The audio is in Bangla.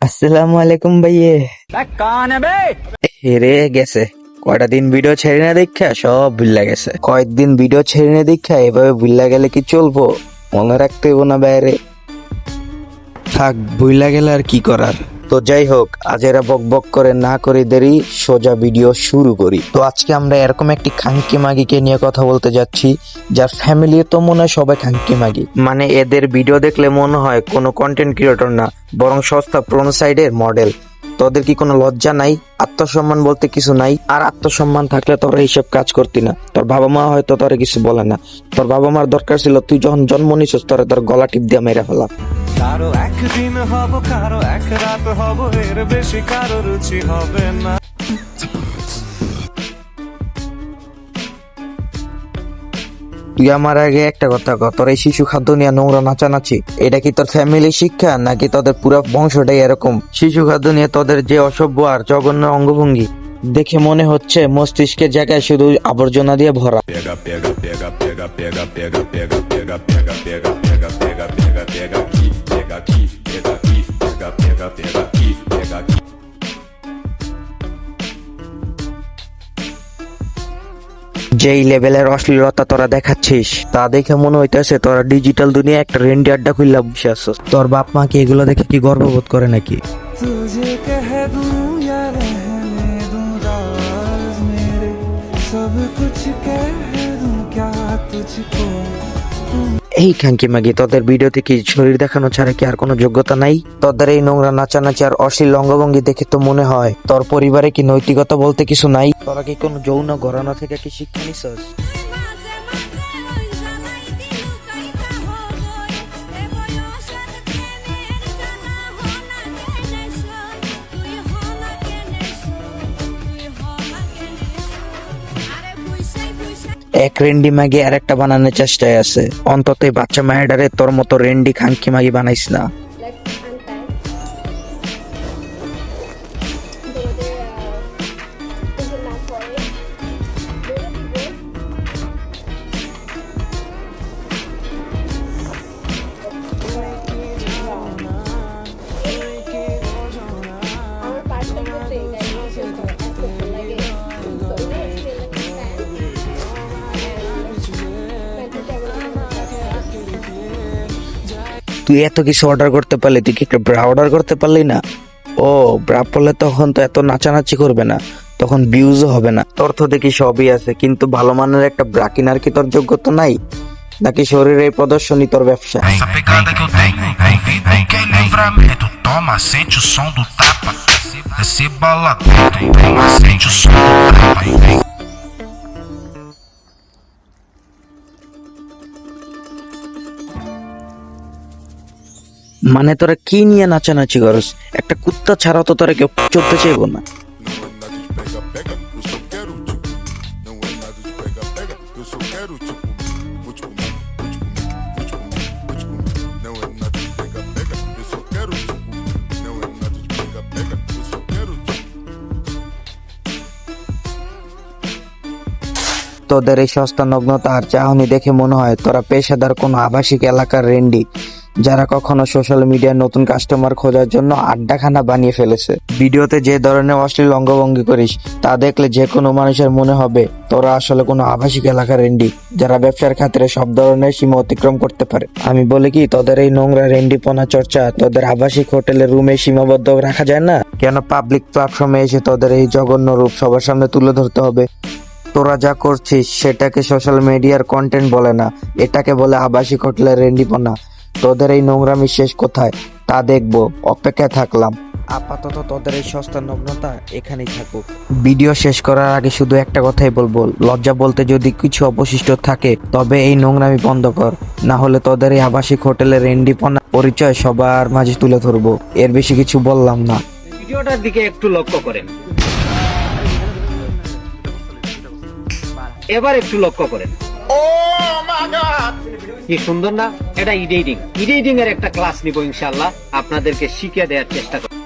আসসালামু আলাইকুম ভাইয়ে। হেরে গেছে কয়টা দিন ভিডিও ছেড়ে না দেখা সব ভুল্লা গেছে। কয়েকদিন ভিডিও ছেড়ে না দেখা এভাবে ভুল্লা গেলে কি চলবো? মনে রাখতে হইব না বাইরে। থাক, ভুল্লা গেলে আর কি করার। তো যাই হোক, আজ এরা বক বক করে না করে দেরি, সোজা ভিডিও শুরু করি। তো আজকে আমরা এরকম একটি খাঙ্কি মাগিকে নিয়ে কথা বলতে যাচ্ছি, যার ফ্যামিলি তো মনে হয় সবাই খাঙ্কি মাগি। মানে এদের ভিডিও দেখলে মনে হয় কোনো কন্টেন্ট ক্রিয়েটর না, বরং সস্তা প্রোনো সাইডের মডেল। তোদের কি কোনো লজ্জা নাই? আত্মসম্মান বলতে কিছু নাই? আর আত্মসম্মান থাকলে তোরা এইসব কাজ করতি না। তোর বাবা মা হয়তো তোরে কিছু বলে না, তোর বাবা মার দরকার ছিল তুই যখন জন্ম নিছিস তোর গলা টিপ দিয়ে মেরে ফেলা। কারো একদিন হব, কারো এক রাত হব, এর বেশি কারো রুচি হবে না। তুই আমার আগে একটা কথা কর, তোর এই শিশু খাদ্য নিয়ে নোংরা নাচানাচি, এটা কি তোর ফ্যামিলি শিক্ষা নাকি তোদের পুরো বংশটাই এরকম? শিশু খাদ্য নিয়ে তোদের যে অসভ্য আর জঘন্য অঙ্গভঙ্গি দেখে মনে হচ্ছে মস্তিষ্কের জায়গায় শুধু আবর্জনা দিয়ে ভরা। যেই লেভেলের অশ্লীলতা তোরা দেখাচ্ছিস তা দেখে মনে হইতেছে তোরা ডিজিটাল দুনিয়া একটা রেন্ডি আড্ডা খুললা বসে আছিস। তোর বাপ মা কি এগুলো দেখে কি গর্ববোধ করে নাকি? तुझे कह दूं या रहने दूं राज मेरे, सब कुछ कह दूं क्या तुझको। এই খাঙ্কি মাগি, তোদের ভিডিওতে কি শরীর দেখানো ছাড়া কি আর কোনো যোগ্যতা নাই? তোদের এই নোংরা নাচানাচি আর অশ্লীল অঙ্গভঙ্গি দেখে তো মনে হয় তোর পরিবারে কি নৈতিকতা বলতে কিছু নাই। তোরা কি কোনো যৌন ঘরানা থেকে কি শিক্ষা নিছস? এক রেন্ডি মাগি আর একটা বানানোর চেষ্টায় আছে। অন্তত এই বাচ্চা মায়েরারে তোর মতো রেন্ডি খাঙ্কি মাগি বানাইস না। তুই এত কিছু অর্ডার করতে পারলি, তুই কি একটা ব্রা অর্ডার করতে পারলি না? ও, ব্রা পড়লে তখন তো এত নাচানাচি করবে না, তখন ভিউজও হবে না। তোর তো দেখি সবই আছে, কিন্তু ভালো মানের একটা ব্রা কেনার কি তোর যোগ্যতা নাই? নাকি শরীরে এই প্রদর্শনী তোর ব্যবসা? Essa pegada que eu tenho, vem que é livramento. Toma, sente o som do tapa. Desce bola dentro, toma, sente o som do tapa. মানে তোরা কি নিয়ে নাচানাচি করস? একটা কুত্তা ছাড়া তো তোরা কেউ চলতে চাইবো না। Não é nada de pega-pega, eu só quero te comer. Vou te comer, vou te comer, vou te comer, vou te comer. Não é nada de pega-pega, eu só quero te comer. Não é nada de pega-pega, eu só quero te তোদের এই সস্তা নগ্নতা আর চাহনি দেখে মনে হয় তোরা পেশাদার কোনো আবাসিক এলাকার রেন্ডি, যারা কখনো সোশ্যাল মিডিয়ায় নতুন কাস্টমার খোঁজার জন্য আড্ডাখানা বানিয়ে ফেলেছে। ভিডিওতে যে ধরনের অশ্লীল অঙ্গভঙ্গি করিস তা দেখলে যে কোনো মানুষের মনে হবে তোরা আসলে কোনো আবাসিক এলাকার রেন্ডি, যারা ব্যবসার খাতিরে সব ধরনের সীমা অতিক্রম করতে পারে। আমি বলি কি, তোদের এই নোংরা রেন্ডিপনা চর্চা তোদের আবাসিক হোটেলের রুমে সীমাবদ্ধ রাখা যায় না? কেন পাবলিক প্ল্যাটফর্মে এসে তোদের এই জঘন্য রূপ সবার সামনে তুলে ধরতে হবে? তোরা যা করছিস সেটাকে সোশ্যাল মিডিয়ার কন্টেন্ট বলে না, এটাকে বলে আবাসিক হোটেলের রেন্ডিপনা। তোদের এই নোংরামি শেষ কোথায় তা দেখবো, অপেক্ষায় থাকলাম। আপাতত তোদের এই সস্তা নগ্নতা এখানেই থাকুক। ভিডিও শেষ করার আগে শুধু একটা কথাই বলবো, লজ্জা বলতে যদি কিছু অবশিষ্ট থাকে তবে এই নোংরামি বন্ধ কর, না হলে তোদের এই আবাসিক হোটেলের রেন্ডিপনা পরিচয় সবার মাঝে তুলে ধরবো। এর বেশি কিছু বললাম না। ভিডিওটার দিকে একটু লক্ষ্য করেন, এবার একটু লক্ষ্য করেন। কি সুন্দর না? এটা এডিটিং এর একটা ক্লাস নিব ইনশাআল্লাহ, আপনাদেরকে শিখিয়ে দেওয়ার চেষ্টা করব।